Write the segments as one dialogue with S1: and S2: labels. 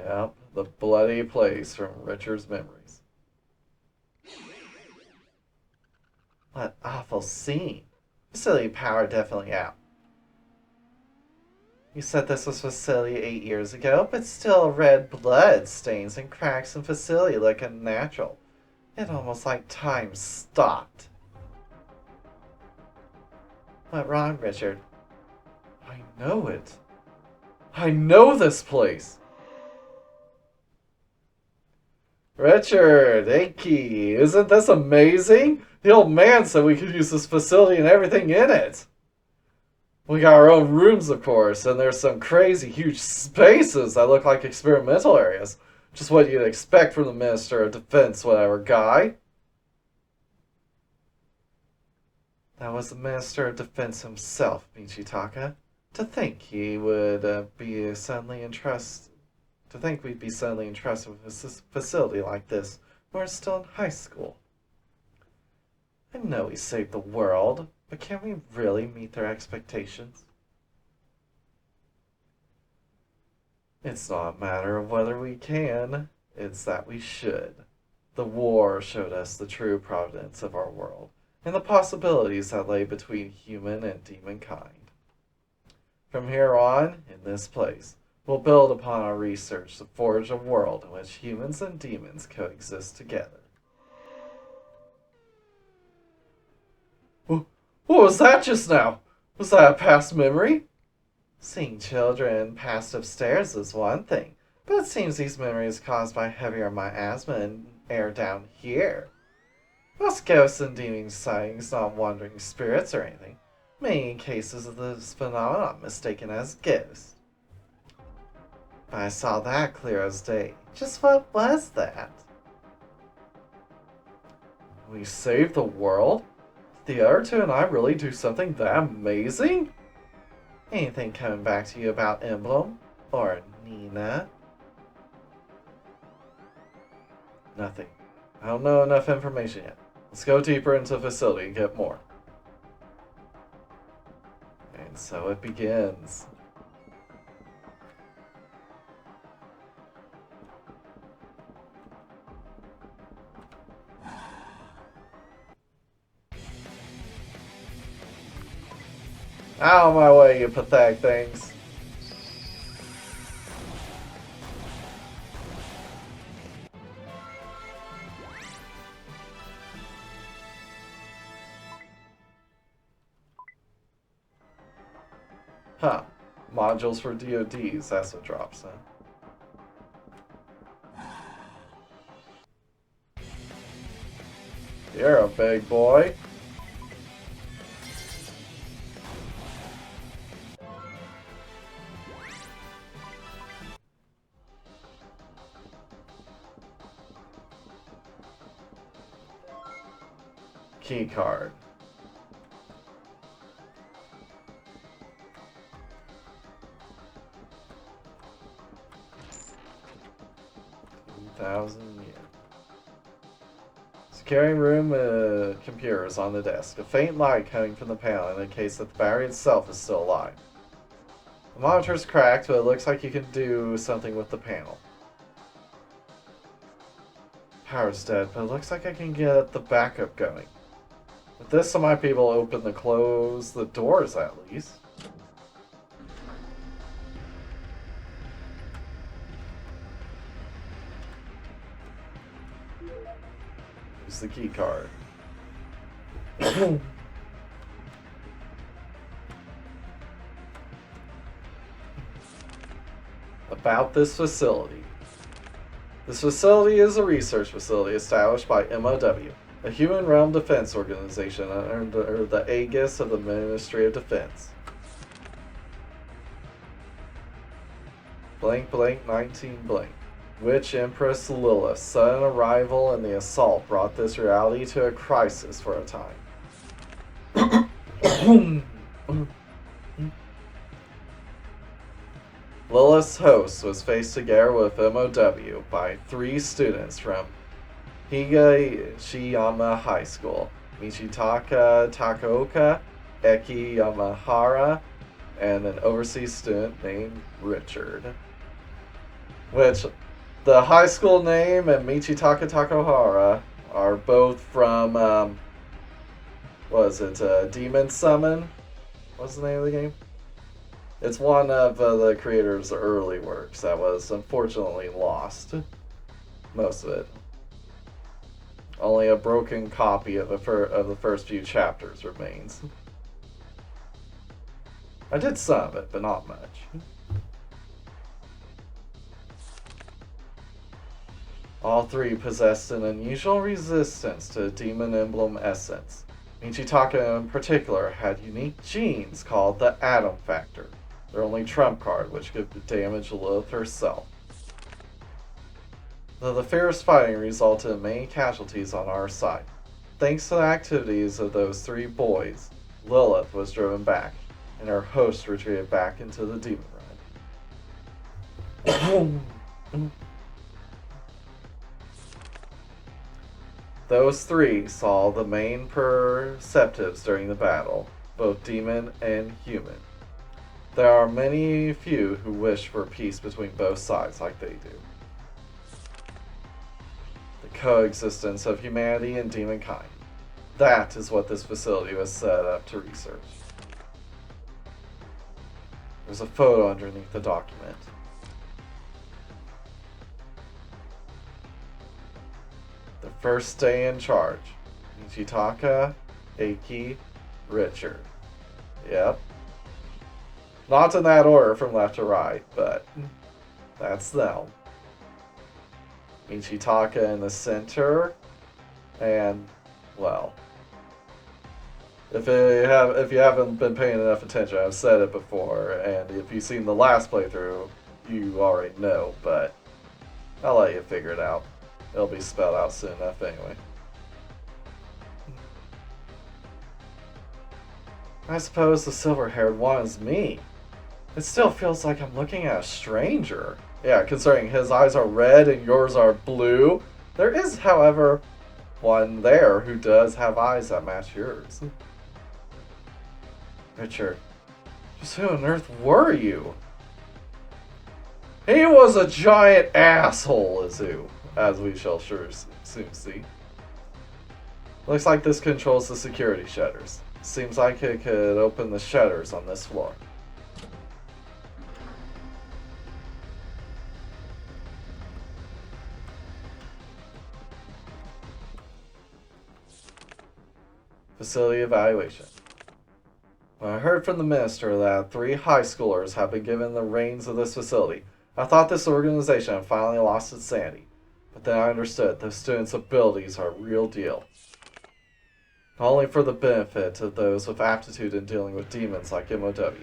S1: Yep, the bloody place from Richard's memories. What awful scene. Facility power definitely out. You said this was facility 8 years ago, but still red blood stains and cracks in facility look unnatural. It almost like time stopped. What wrong, Richard? I know it. I know this place. Richard, Icky, isn't this amazing? The old man said we could use this facility and everything in it. We got our own rooms, of course, and there's some crazy huge spaces that look like experimental areas. Just what you'd expect from the Minister of Defense, whatever guy. That was the Minister of Defense himself, Michitaka. To think he would be suddenly entrusted. To think we'd be suddenly entrusted with a facility like this when we're still in high school. I know we saved the world, but can we really meet their expectations? It's not a matter of whether we can, it's that we should. The war showed us the true providence of our world, and the possibilities that lay between human and demon kind. From here on, in this place, we'll build upon our research to forge a world in which humans and demons coexist together. What was that just now? Was that a past memory? Seeing children passed upstairs is one thing, but it seems these memories caused by heavier miasma and air down here. Most ghosts and demon sightings not wandering spirits or anything. Many cases of this phenomenon mistaken as ghosts. But I saw that clear as day. Just what was that? We saved the world? Did the other two and I really do something that amazing? Anything coming back to you about Emblem? Or Nina? Nothing. I don't know enough information yet. Let's go deeper into the facility and get more. And so it begins. Out of my way, you pathetic things. Huh. Modules for DODs, that's what drops, huh? You're a big boy. Key card. Securing room computers on the desk. A faint light coming from the panel indicates that the battery itself is still alive. The monitor's cracked, but it looks like you can do something with the panel. Power's dead, but it looks like I can get the backup going. With this, I might be able to open the close the doors at least. Use the key card. About this facility. This facility is a research facility established by MOW, a human realm defense organization under the aegis of the Ministry of Defense. Blank blank 19 blank. Which Empress Lilith, sudden arrival and the assault brought this reality to a crisis for a time. Lilith's host was faced together with MOW by 3 students from Higashiyama High School, Michitaka Takaoka, Eki Yamahara, and an overseas student named Richard. Which, the high school name and Michitaka Takohara are both from, Demon Summon? What's the name of the game? It's one of the creator's early works that was unfortunately lost. Most of it. Only a broken copy of the first few chapters remains. I did some of it, but not much. All three possessed an unusual resistance to demon emblem essence. Michitaka in particular had unique genes called the Atom Factor, their only trump card, which could damage Lilith herself. Though the fierce fighting resulted in many casualties on our side, thanks to the activities of those three boys, Lilith was driven back, and her host retreated back into the demon realm. Those three saw the main perceptives during the battle, both demon and human. There are many few who wish for peace between both sides like they do. The coexistence of humanity and demon kind. That is what this facility was set up to research. There's a photo underneath the document. The first day in charge. Michitaka, Eiki, Richard. Yep. Not in that order from left to right, but that's them. Michitaka in the center, and, well, if you haven't been paying enough attention, I've said it before, and if you've seen the last playthrough, you already know, but I'll let you figure it out. It'll be spelled out soon enough anyway. I suppose the silver-haired one is me. It still feels like I'm looking at a stranger. Yeah, considering his eyes are red and yours are blue. There is, however, one there who does have eyes that match yours. Richard, just who on earth were you? He was a giant asshole, Azu, as we shall soon see. Looks like this controls the security shutters. Seems like it could open the shutters on this floor. Facility evaluation. When I heard from the minister that 3 high schoolers have been given the reins of this facility, I thought this organization had finally lost its sanity. But then I understood those students' abilities are a real deal. Not only for the benefit of those with aptitude in dealing with demons like MOW,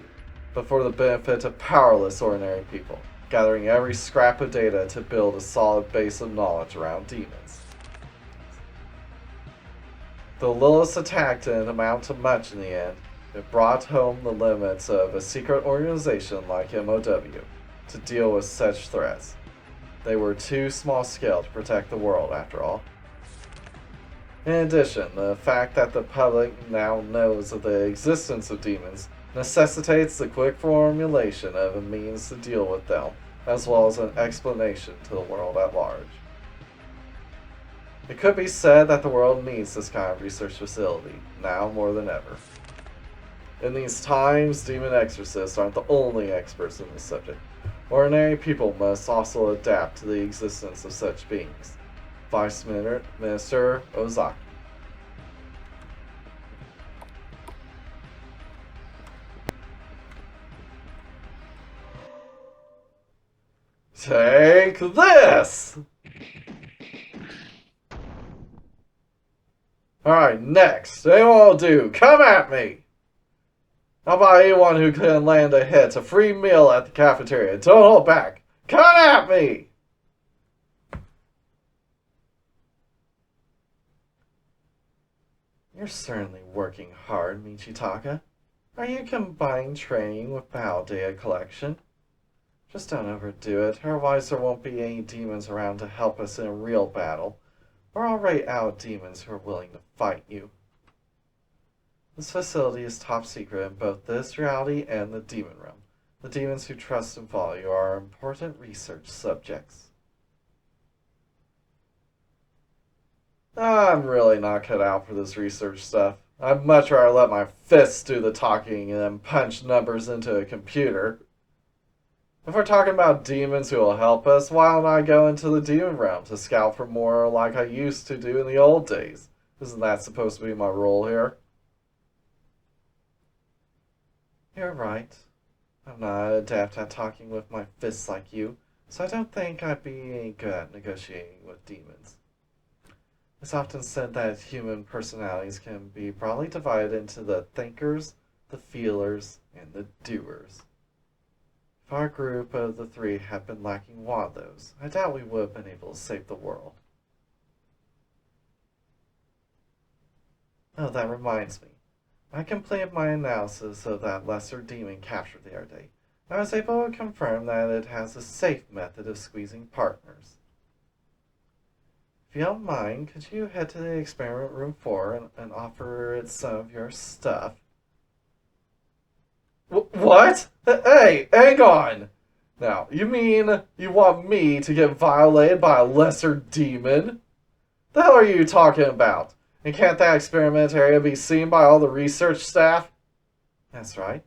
S1: but for the benefit of powerless ordinary people, gathering every scrap of data to build a solid base of knowledge around demons. Though Lilith's attack didn't amount to much in the end, it brought home the limits of a secret organization like MOW to deal with such threats. They were too small-scale to protect the world, after all. In addition, the fact that the public now knows of the existence of demons necessitates the quick formulation of a means to deal with them, as well as an explanation to the world at large. It could be said that the world needs this kind of research facility, now more than ever. In these times, demon exorcists aren't the only experts in this subject. Ordinary people must also adapt to the existence of such beings. Vice Minister Ozaki. Take this! Alright, next. Anyone will do. Come at me! How about anyone who can land a hit? A free meal at the cafeteria. Don't hold back. Come at me! You're certainly working hard, Michitaka. Are you combining training with battle data collection? Just don't overdo it, otherwise there won't be any demons around to help us in a real battle. We're already out of demons who are willing to fight you. This facility is top secret in both this reality and the demon realm. The demons who trust and follow you are important research subjects. I'm really not cut out for this research stuff. I'd much rather let my fists do the talking and then punch numbers into a computer. If we're talking about demons who will help us, why don't I go into the demon realm to scout for more like I used to do in the old days? Isn't that supposed to be my role here? You're right. I'm not adept at talking with my fists like you, so I don't think I'd be any good at negotiating with demons. It's often said that human personalities can be broadly divided into the thinkers, the feelers, and the doers. If our group of the three had been lacking one of those, I doubt we would have been able to save the world. Oh, that reminds me. I completed my analysis of that lesser demon captured the other day. I was able to confirm that it has a safe method of squeezing partners. If you don't mind, could you head to the experiment room 4 and offer it some of your stuff? What? Hey, hang on! Now, you mean you want me to get violated by a lesser demon? The hell are you talking about? And can't that experiment area be seen by all the research staff? That's right.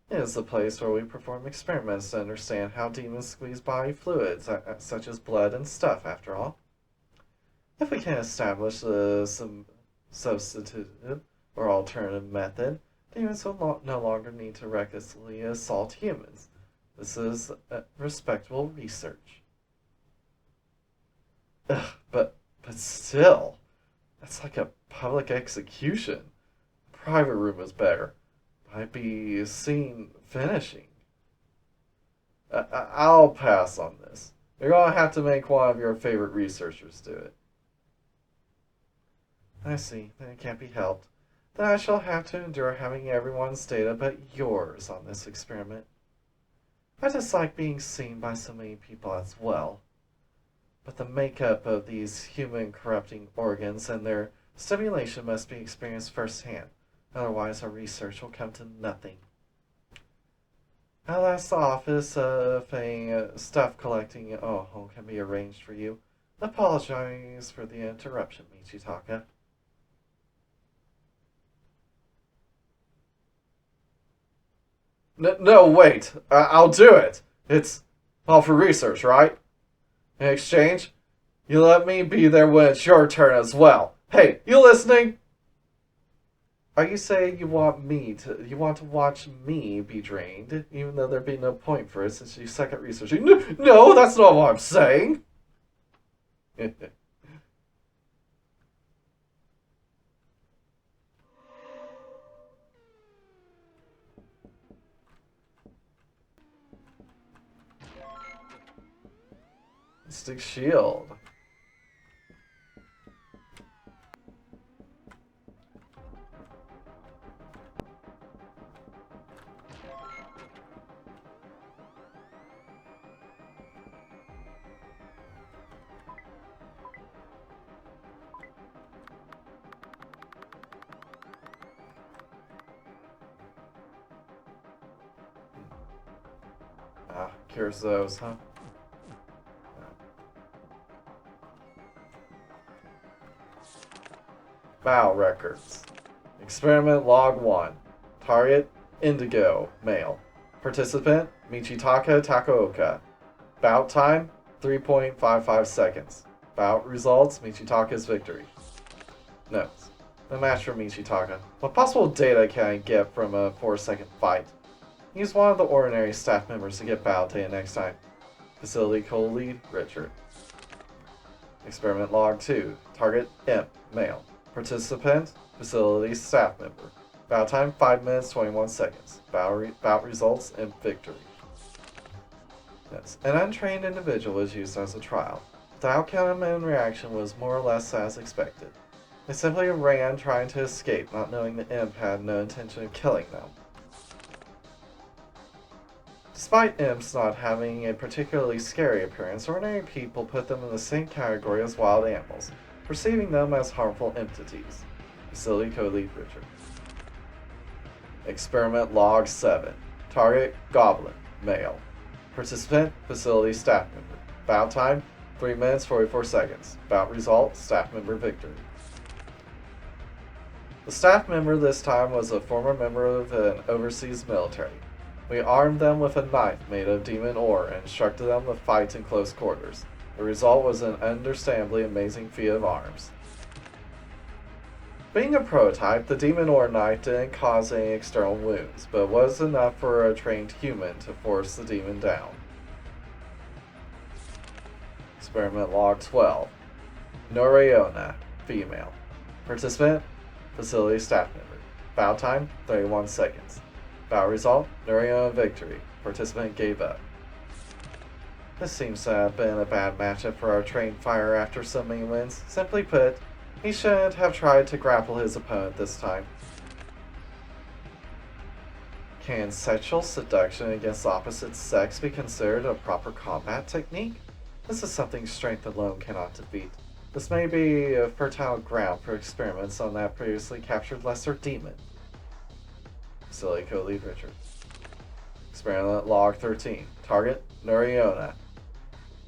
S1: It is the place where we perform experiments to understand how demons squeeze body fluids, such as blood and stuff, after all. If we can establish some substitutive or alternative method, demons will no longer need to recklessly assault humans. This is respectable research. Ugh, but still, that's like a public execution. A private room is better. I'd be seen finishing. I'll pass on this. You're gonna have to make one of your favorite researchers do it. I see. Then it can't be helped. Then I shall have to endure having everyone's data but yours on this experiment. I dislike being seen by so many people as well. But the makeup of these human corrupting organs and their stimulation must be experienced firsthand. Otherwise our research will come to nothing. At last, the office of a stuff collecting home can be arranged for you. Apologize for the interruption, Michitaka. No, wait. I'll do it. It's all for research, right? In exchange, you let me be there when it's your turn as well. Hey, you listening? Are you saying you want to watch me be drained, even though there'd be no point for it since you suck at researching? No, that's not what I'm saying. Stick shield. Ah, cures those, huh? MOW records. Experiment log 1. Target, Indigo, male. Participant, Michitaka Takaoka. Bout time, 3.55 seconds. Bout results, Michitaka's victory. Notes. No match for Michitaka. What possible data can I get from a 4-second fight? Use one of the ordinary staff members to get battle data next time. Facility co-lead, Richard. Experiment log 2. Target, Imp, male. Participant, facility staff member. Bout time, 5 minutes, 21 seconds. Bout results, Imp victory. Yes. An untrained individual was used as a trial. The outcome and reaction was more or less as expected. They simply ran trying to escape, not knowing the Imp had no intention of killing them. Despite imps not having a particularly scary appearance, ordinary people put them in the same category as wild animals, perceiving them as harmful entities. Facility co-lead Richard. Experiment log 7. Target, Goblin. male. Participant, facility staff member. Bout time, 3 minutes 44 seconds. Bout result, staff member victory. The staff member this time was a former member of an overseas military. We armed them with a knife made of demon ore and instructed them to fight in close quarters. The result was an understandably amazing feat of arms. Being a prototype, the demon ore knife didn't cause any external wounds, but was enough for a trained human to force the demon down. Experiment log 12. Noriona, female. Participant, facility staff member. Bout time, 31 seconds. Bout result, Noriona victory. Participant gave up. This seems to have been a bad matchup for our trained fighter after so many wins. Simply put, he shouldn't have tried to grapple his opponent this time. Can sexual seduction against the opposite sex be considered a proper combat technique? This is something strength alone cannot defeat. This may be a fertile ground for experiments on that previously captured lesser demon. Facility co-lead Richard. Experiment log 13. Target, Noriona.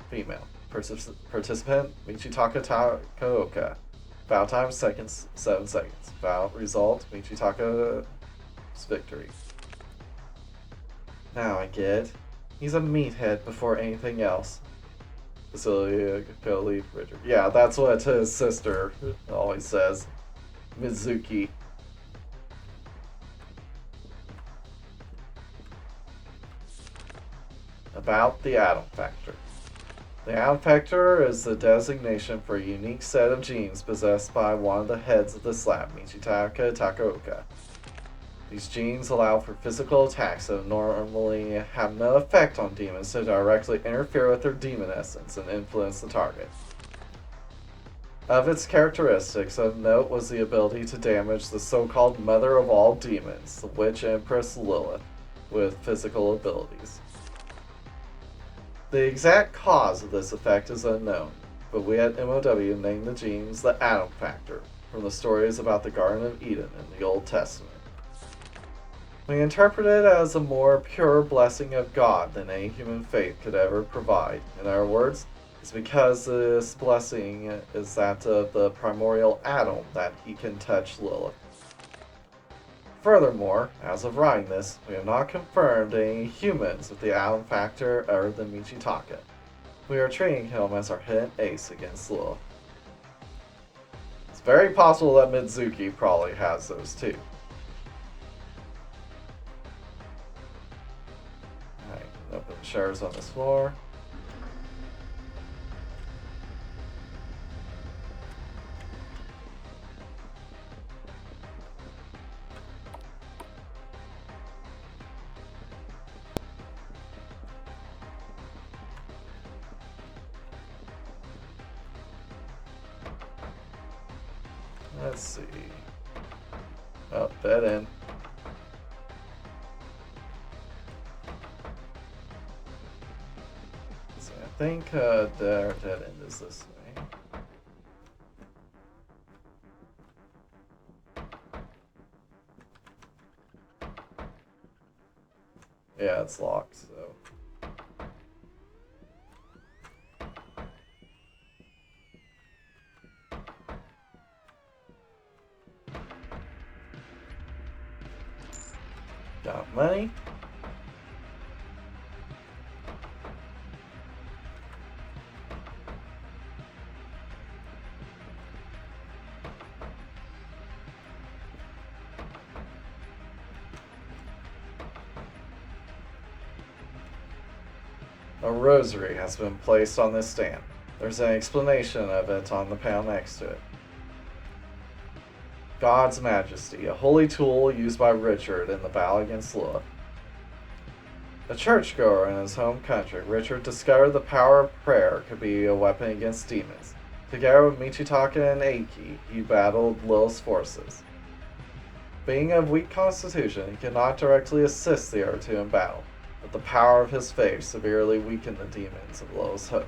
S1: Female. Participant, Michitaka Takaoka. Bout time, 7 seconds. Bout result, Michitaka's victory. Now I get it. He's a meathead before anything else. Facility co-lead Richard. Yeah, that's what his sister always says. Mizuki. About the Atom Factor. The Atom Factor is the designation for a unique set of genes possessed by one of the heads of this lab, Michitaka Takaoka. These genes allow for physical attacks that normally have no effect on demons to directly interfere with their demon essence and influence the target. Of its characteristics, of note was the ability to damage the so-called mother of all demons, the witch Empress Lilith, with physical abilities. The exact cause of this effect is unknown, but we at MOW named the genes the Atom Factor, from the stories about the Garden of Eden in the Old Testament. We interpret it as a more pure blessing of God than any human faith could ever provide. In other words, it's because this blessing is that of the primordial atom that he can touch Lilith. Furthermore, as of writing this, we have not confirmed any humans with the Atom Factor other than Michitaka. We are treating him as our hidden ace against Lilith. It's very possible that Mizuki probably has those too. Alright, open the shutters on this floor. Let's see. Oh, dead end. So I think their dead end is this way. Yeah, it's locked, so. Got money. A rosary has been placed on this stand. There's an explanation of it on the panel next to it. God's Majesty, a holy tool used by Richard in the battle against Lilith. A churchgoer in his home country, Richard discovered the power of prayer could be a weapon against demons. Together with Michitaka and Eiki, he battled Lilith's forces. Being of weak constitution, he could not directly assist the other two in battle, but the power of his faith severely weakened the demons of Lilith's host.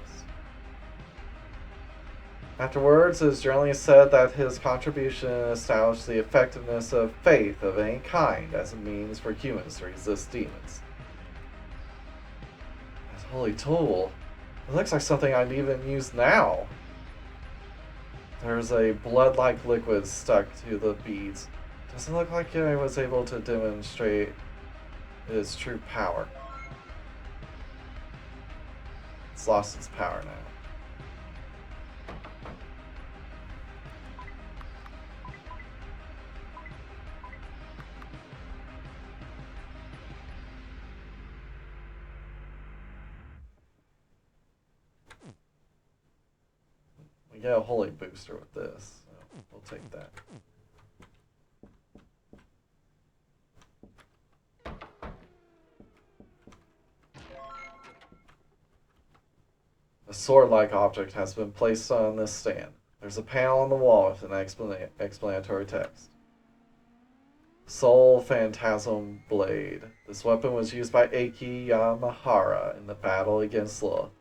S1: Afterwards, it is generally said that his contribution established the effectiveness of faith of any kind as a means for humans to resist demons. holy tool. It looks like something I'd even use now. There's a blood-like liquid stuck to the beads. Doesn't look like I was able to demonstrate its true power. It's lost its power now. We get a holy booster with this, so we'll take that. A sword-like object has been placed on this stand. There's a panel on the wall with an explanatory text. Soul Phantasm Blade. This weapon was used by Eiki Yamahara in the battle against Lilith.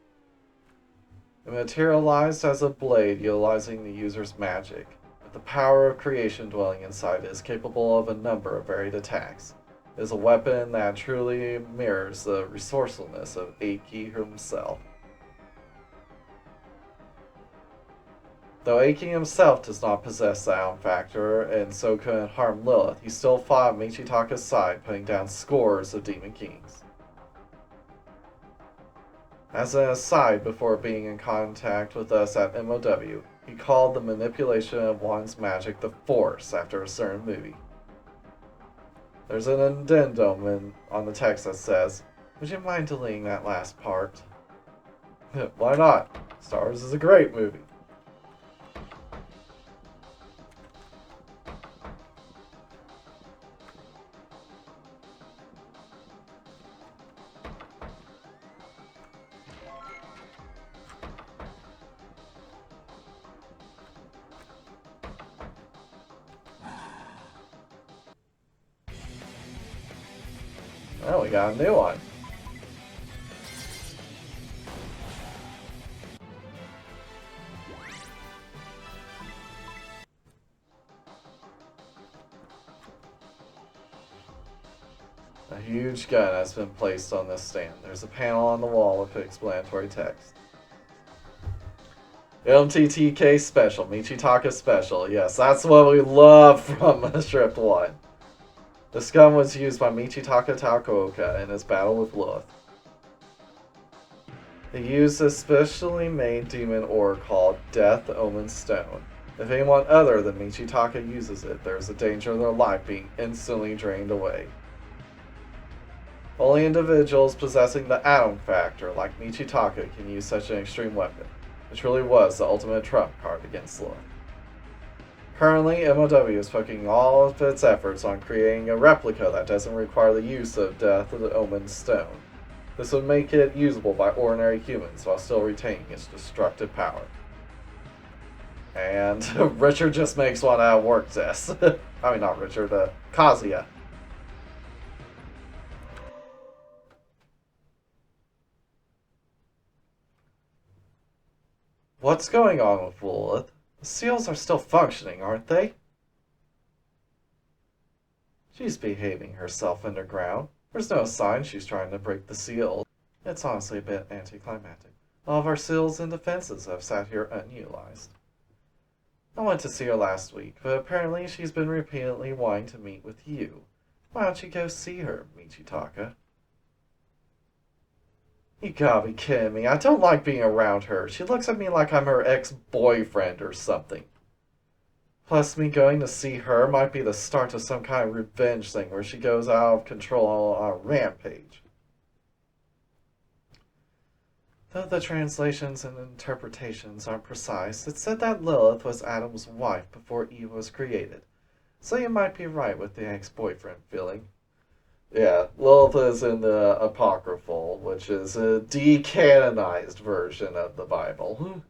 S1: It materialized as a blade utilizing the user's magic, with the power of creation dwelling inside it is capable of a number of varied attacks. It is a weapon that truly mirrors the resourcefulness of Eiki himself. Though Eiki himself does not possess the Aum Factor and so couldn't harm Lilith, he still fought Michitaka's side, putting down scores of Demon Kings. As an aside, before being in contact with us at MOW, he called the manipulation of one's magic the Force after a certain movie. There's an addendum on the text that says, "Would you mind deleting that last part?" Why not? Star Wars is a great movie. Oh, we got a new one. A huge gun has been placed on this stand. There's a panel on the wall with explanatory text. MTTK Special, Michitaka Special. Yes, that's what we love from Shrift 1. This gun was used by Michitaka Takuoka in his battle with Lilith. He used a specially made demon ore called Death Omen Stone. If anyone other than Michitaka uses it, there is a danger of their life being instantly drained away. Only individuals possessing the Aum Factor, like Michitaka, can use such an extreme weapon. It truly was the ultimate trump card against Lilith. Currently, MOW is focusing all of its efforts on creating a replica that doesn't require the use of Death of the Omen Stone. This would make it usable by ordinary humans while still retaining its destructive power. And Richard just makes one out of work test. I mean, not Richard, Kazuya. What's going on with Lilith? The seals are still functioning, aren't they? She's behaving herself underground. There's no sign she's trying to break the seal. It's honestly a bit anticlimactic. All of our seals and defenses have sat here unutilized. I went to see her last week, but apparently she's been repeatedly wanting to meet with you. Why don't you go see her, Michitaka? You gotta be kidding me. I don't like being around her. She looks at me like I'm her ex-boyfriend or something. Plus, me going to see her might be the start of some kind of revenge thing where she goes out of control on a rampage. Though the translations and interpretations aren't precise, it said that Lilith was Adam's wife before Eve was created. So you might be right with the ex-boyfriend feeling. Yeah, Lilith is in the Apocryphal, which is a decanonized version of the Bible.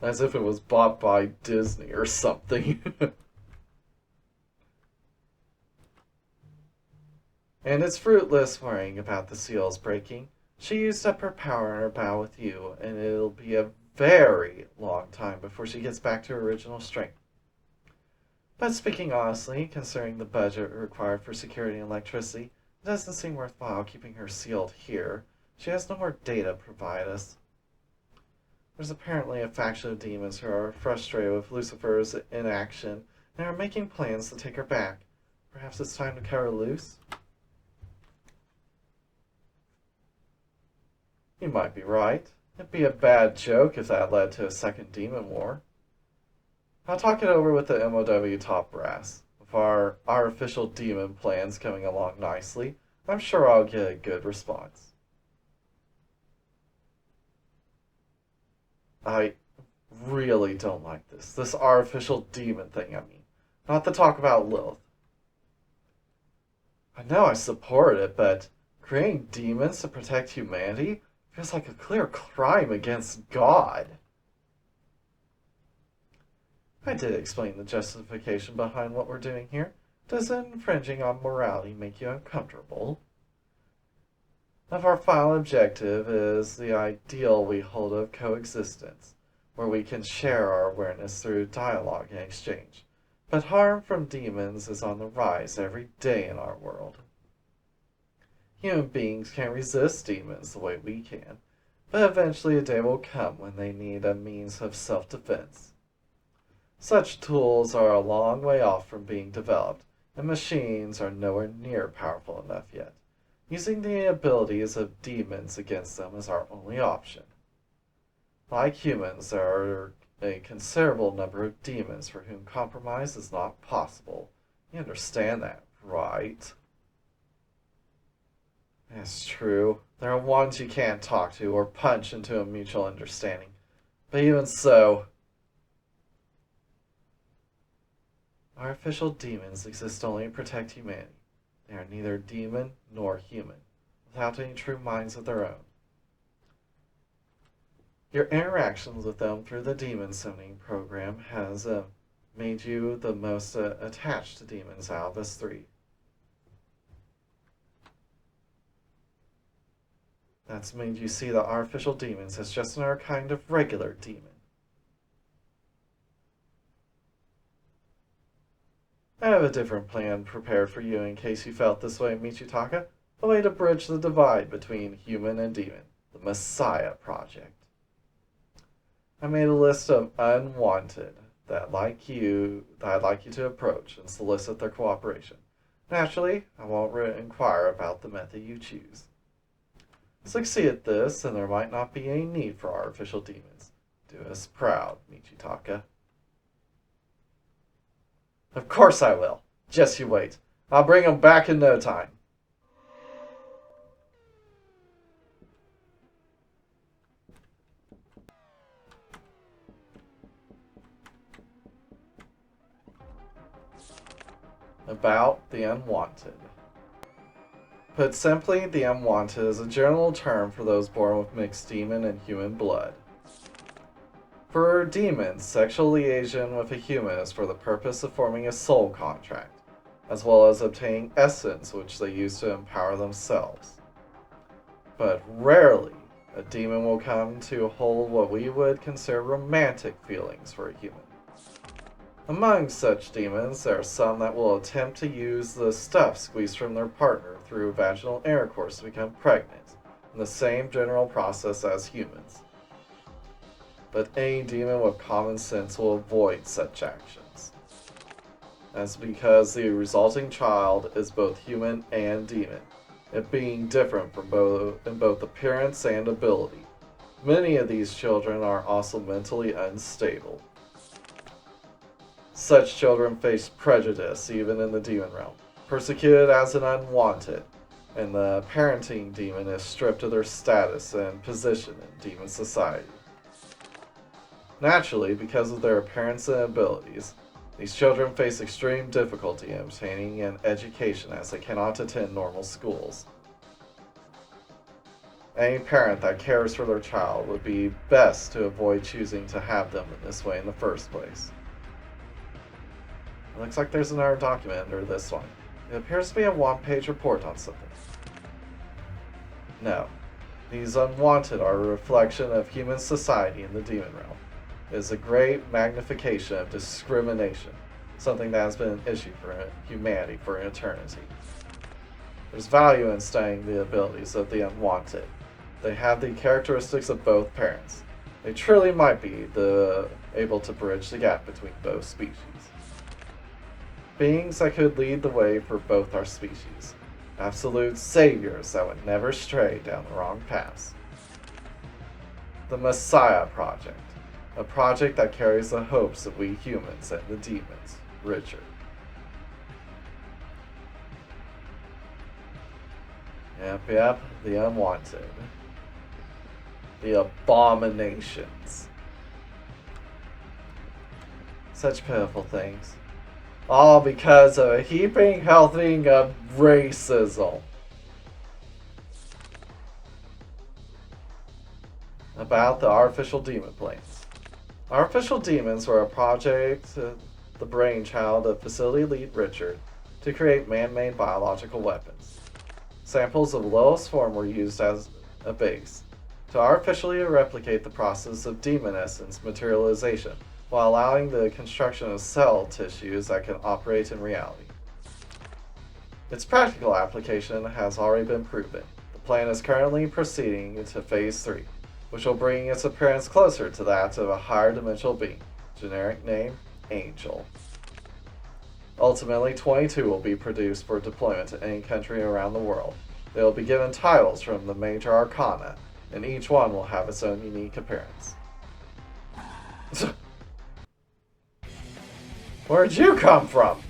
S1: As if it was bought by Disney or something. And it's fruitless worrying about the seals breaking. She used up her power in her battle with you, and it'll be a very long time before she gets back to her original strength. But speaking honestly, considering the budget required for security and electricity, It doesn't seem worthwhile keeping her sealed here. She has no more data to provide us. There's apparently a faction of demons who are frustrated with Lucifer's inaction and are making plans to take her back. Perhaps it's time to cut her loose? You might be right. It'd be a bad joke if that led to a second demon war. I'll talk it over with the MOW top brass. With our artificial demon plans coming along nicely, I'm sure I'll get a good response. I really don't like this. This artificial demon thing, I mean. Not to talk about Lilith. I know I support it, but creating demons to protect humanity feels like a clear crime against God. I did explain the justification behind what we're doing here. Does infringing on morality make you uncomfortable? Our final objective is the ideal we hold of coexistence, where we can share our awareness through dialogue and exchange. But harm from demons is on the rise every day in our world. Human beings can't resist demons the way we can, but eventually a day will come when they need a means of self-defense. Such tools are a long way off from being developed, and machines are nowhere near powerful enough yet. Using the abilities of demons against them is our only option. Like humans, there are a considerable number of demons for whom compromise is not possible. You understand that, right? That's true. There are ones you can't talk to or punch into a mutual understanding. But even so, artificial demons exist only to protect humanity. They are neither demon nor human, without any true minds of their own. Your interactions with them through the demon summoning program has made you the most attached to demons out of us three. That's made you see the artificial demons as just another kind of regular demon. I have a different plan prepared for you in case you felt this way, Michitaka. A way to bridge the divide between human and demon. The Messiah Project. I made a list of unwanted that I'd like you to approach and solicit their cooperation. Naturally, I won't inquire about the method you choose. Succeed at this, and there might not be any need for artificial demons. Do us proud, Michitaka. Of course I will. Just you wait. I'll bring them back in no time. About the unwanted. Put simply, the unwanted is a general term for those born with mixed demon and human blood. For demons, sexual liaison with a human is for the purpose of forming a soul contract, as well as obtaining essence which they use to empower themselves. But rarely, a demon will come to hold what we would consider romantic feelings for a human. Among such demons, there are some that will attempt to use the stuff squeezed from their partner through vaginal intercourse to become pregnant, in the same general process as humans. But any demon with common sense will avoid such actions. That's because the resulting child is both human and demon, it being different from in both appearance and ability. Many of these children are also mentally unstable. Such children face prejudice even in the demon realm, persecuted as an unwanted, and the parenting demon is stripped of their status and position in demon society. Naturally, because of their appearance and abilities, these children face extreme difficulty in obtaining an education as they cannot attend normal schools. Any parent that cares for their child would be best to avoid choosing to have them in this way in the first place. It looks like there's another document under this one. It appears to be a one-page report on something. No. These unwanted are a reflection of human society in the demon realm. It is a great magnification of discrimination, something that has been an issue for humanity for an eternity. There's value in studying the abilities of the unwanted. They have the characteristics of both parents. They truly might be able to bridge the gap between both species. Beings that could lead the way for both our species. Absolute saviors that would never stray down the wrong paths. The Messiah Project. A project that carries the hopes of we humans and the demons. Richard. Yep, the unwanted. The abominations. Such pitiful things. All because of a heaping helping of racism. About the artificial demon planes. Artificial demons were a project, the brainchild of Facility Lead Richard, to create man-made biological weapons. Samples of lowest form were used as a base to artificially replicate the process of demon essence materialization, while allowing the construction of cell tissues that can operate in reality. Its practical application has already been proven. The plan is currently proceeding into Phase 3, which will bring its appearance closer to that of a higher dimensional being. Generic name, Angel. Ultimately, 22 will be produced for deployment to any country around the world. They will be given titles from the major arcana, and each one will have its own unique appearance. Where'd you come from?